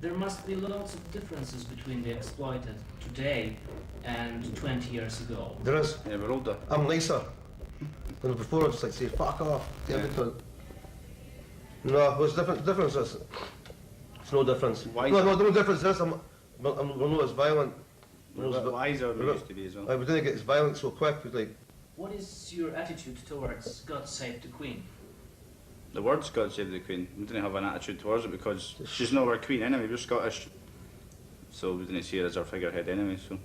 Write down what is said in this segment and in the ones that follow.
There must be lots of differences between the exploited today and 20 years ago. There is. Yeah, we're older. I'm nicer. Than before I just like say fuck off. Yeah. No, there's differences. It's no difference. Why? No difference. This I'm not as violent. We're a bit wiser than we used to be as well. We didn't get as violent so quick. Like. What is your attitude towards God Save the Queen? The words God Save the Queen, we didn't have an attitude towards it because she's not our queen anyway, we're Scottish. So we didn't see her as our figurehead anyway, so.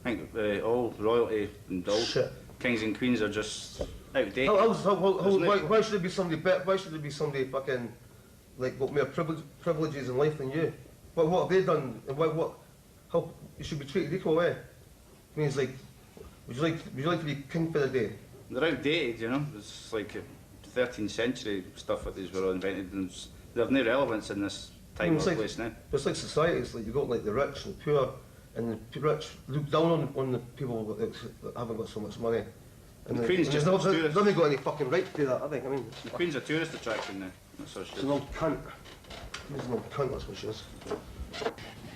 I think all royalty and all kings and queens are just outdated. Why should there be somebody better? Why should there be somebody fucking, like, got more privileges in life than you? What have they done? And how you should be treated equal way? I mean, it's like, would you like to be king for the day? They're outdated, you know. It's like 13th century stuff that these were all invented, and they have no relevance in this time or place now. It's like society. It's like you've got like the rich and the poor, and the rich look down on the people that haven't got so much money. And the Queen's just they've not got any fucking right to do that. I think. I mean, the Queen's a tourist attraction now. That's what she is. She's an old cunt. She's an old cunt. That's what she is.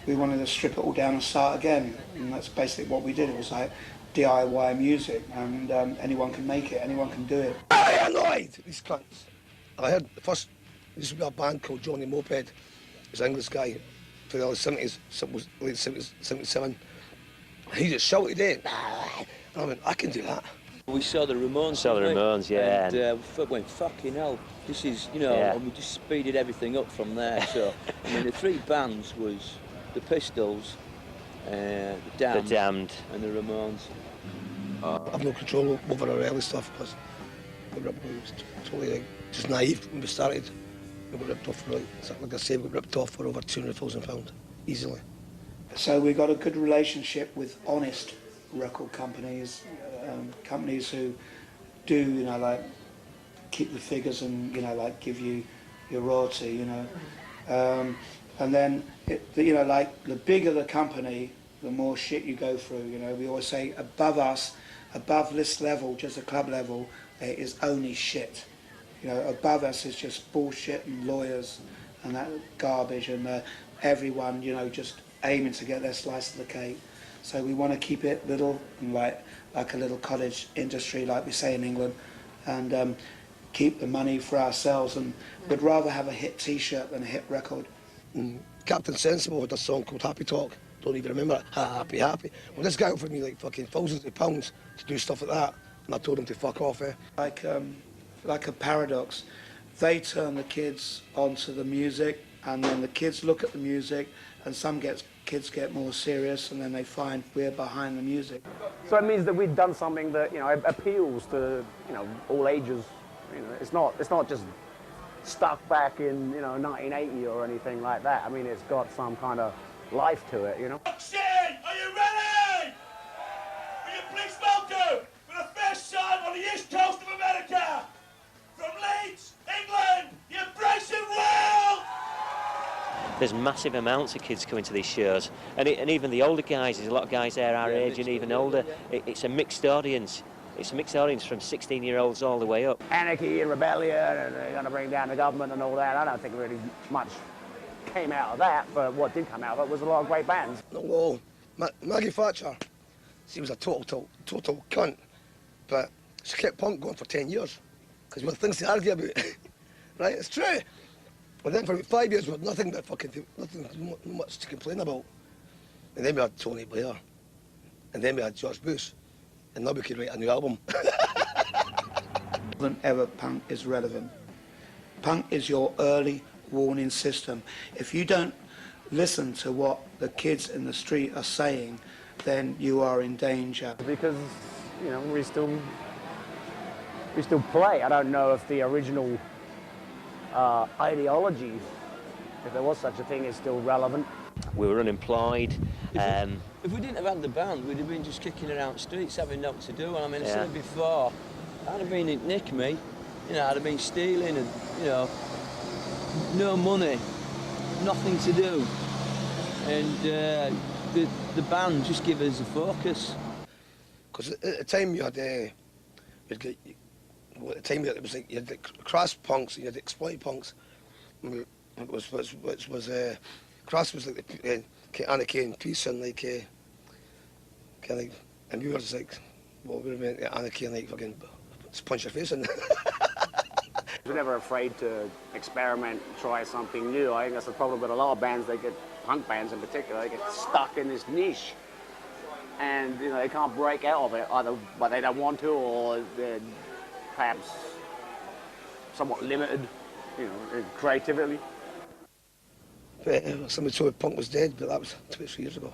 We wanted to strip it all down and start again, and that's basically what we did. It was like DIY music, and anyone can make it, anyone can do it. I'm annoyed, these cunts. I heard the first, there used to be a band called Johnny Moped. He was an English guy for the early 70s, late 70s, 77. He just shouted in, and I went, I can do that. We saw the Ramones. Yeah. And we went, fucking hell, this is, you know, and we just speeded everything up from there. So, I mean, the three bands was the Pistols, the Damned, and the Ramones. I've no control over our early stuff because we were totally like, just naive when we started. We got ripped off for, like I say, we got ripped off for over £200,000 easily. So we got a good relationship with honest record companies, companies who do, you know, like keep the figures and, you know, like give you your royalty, you know. And then, you know, like the bigger the company, the more shit you go through, you know. We always say above us, above this level, just a club level, there is only shit. You know, above us is just bullshit and lawyers and that garbage and everyone, you know, just aiming to get their slice of the cake. So we want to keep it little and like a little cottage industry, like we say in England, and keep the money for ourselves. And we'd rather have a hit T-shirt than a hit record. Captain Sensible had a song called Happy Talk. Don't even remember it. Happy, happy. Well, this guy offered me like fucking thousands of pounds to do stuff like that, and I told him to fuck off. Like a paradox. They turn the kids onto the music, and then the kids look at the music, and kids get more serious, and then they find we're behind the music. So it means that we've done something that, you know, appeals to, you know, all ages. You know, it's not just stuck back in, you know, 1980 or anything like that. I mean, it's got some kind of life to it, you know. Action! Are you ready? Will you please welcome, for the first time on the east coast of America, from Leeds, England, the Abrasive world! There's massive amounts of kids coming to these shows, and even the older guys, there's a lot of guys there our age and even older. It's a mixed audience. It's a mixed audience from 16-year-olds all the way up. Anarchy and rebellion, and they're going to bring down the government and all that. I don't think really much came out of that, but what did come out of it was a lot of great bands. No, Maggie Thatcher, she was a total cunt, but she kept punk going for 10 years, because we had things to argue about. Right, it's true. And then for about 5 years, we had nothing much to complain about. And then we had Tony Blair, and then we had George Bush, and now we could write a new album. Than ever, punk is relevant. Punk is your early warning system. If you don't listen to what the kids in the street are saying, then you are in danger. Because, you know, we still play. I don't know if the original ideology, if there was such a thing, is still relevant. We were unemployed. If we didn't have had the band, we'd have been just kicking around the streets, having nothing to do. And I mean, I said it before, I'd have been in Nick me, you know, I'd have been stealing and, you know, no money, nothing to do. And the band just give us a focus. Because at the time you had, at the time it was like you had the crass punks and you had the exploit punks, which was Cross was like the anarchy and peace, and like kind of like, and we were just like, well, we were meant anarchy and like fucking just punch your face in. We're never afraid to experiment, try something new. I think that's the problem with a lot of bands. They get, punk bands in particular, they get stuck in this niche, and you know they can't break out of it either, but they don't want to, or they're perhaps somewhat limited, you know, in creativity. Somebody told me punk was dead, but that was 2 or 3 years ago.